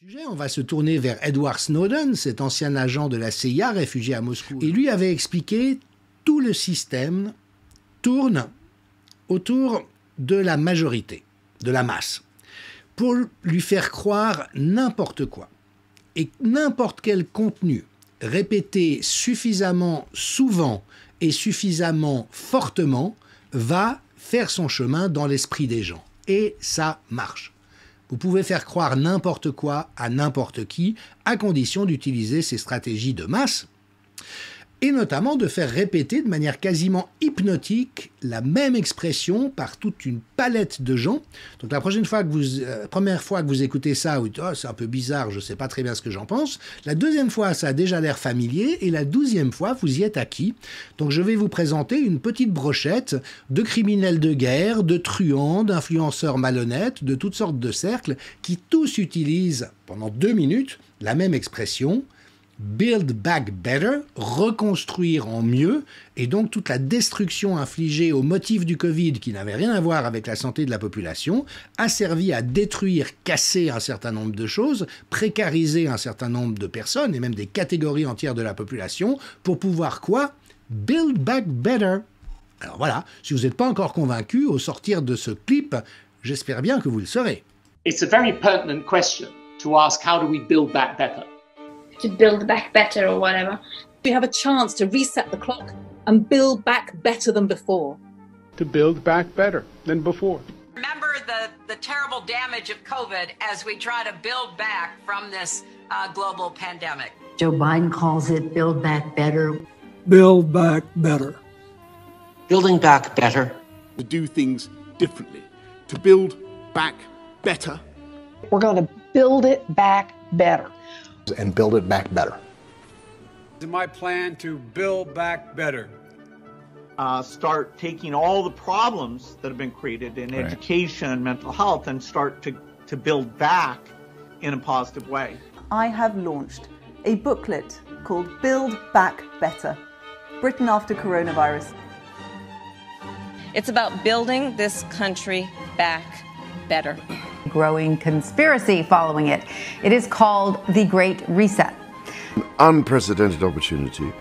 On va se tourner vers Edward Snowden, cet ancien agent de la CIA réfugié à Moscou. Et lui avait expliqué tout le système tourne autour de la majorité, de la masse, pour lui faire croire n'importe quoi. Et n'importe quel contenu répété suffisamment souvent et suffisamment fortement va faire son chemin dans l'esprit des gens. Et ça marche. Vous pouvez faire croire n'importe quoi à n'importe qui, à condition d'utiliser ces stratégies de masse, et notamment de faire répéter de manière quasiment hypnotique la même expression par toute une palette de gens. Donc la première fois que vous écoutez ça, vous dites « Oh, c'est un peu bizarre, je ne sais pas très bien ce que j'en pense ». La deuxième fois, ça a déjà l'air familier, et la 12e fois, vous y êtes acquis. Donc je vais vous présenter une petite brochette de criminels de guerre, de truands, d'influenceurs malhonnêtes, de toutes sortes de cercles, qui tous utilisent pendant 2 minutes la même expression « Build back better », reconstruire en mieux, et donc toute la destruction infligée au motif du Covid, qui n'avait rien à voir avec la santé de la population, a servi à détruire, casser un certain nombre de choses, précariser un certain nombre de personnes, et même des catégories entières de la population, pour pouvoir quoi? Build back better. Alors voilà, si vous n'êtes pas encore convaincu, au sortir de ce clip, j'espère bien que vous le serez. It's a very pertinent question to ask, how do we build back better? To build back better or whatever. We have a chance to reset the clock and build back better than before. To build back better than before. Remember the terrible damage of COVID as we try to build back from this global pandemic. Joe Biden calls it build back better. Build back better. Building back better. To do things differently. To build back better. We're going to build it back better. And build it back better. My plan to build back better. Start taking all the problems that have been created in education and mental health and start to build back in a positive way. I have launched a booklet called Build Back Better, Britain After Coronavirus. It's about building this country back better. Growing conspiracy following it. It is called the Great Reset. An unprecedented opportunity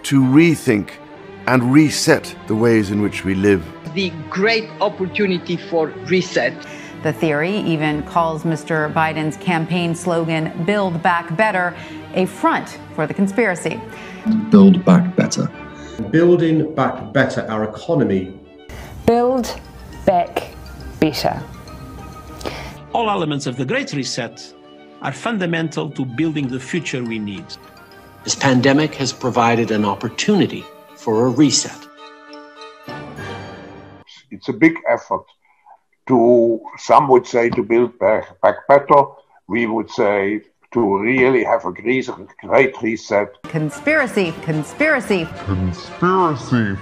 to rethink and reset the ways in which we live. The great opportunity for reset. The theory even calls Mr. Biden's campaign slogan, Build Back Better, a front for the conspiracy. Build back better. Building back better our economy. Build back better. All elements of the Great Reset are fundamental to building the future we need. This pandemic has provided an opportunity for a reset. It's a big effort to, some would say, to build back better. We would say to really have a great reset. Conspiracy, conspiracy. Conspiracy.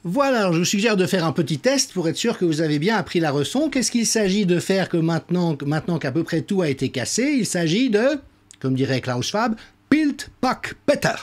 Voilà, alors je vous suggère de faire un petit test pour être sûr que vous avez bien appris la leçon. Qu'est-ce qu'il s'agit de faire que maintenant qu'à peu près tout a été cassé? Il s'agit de, comme dirait Klaus Schwab, Build back better.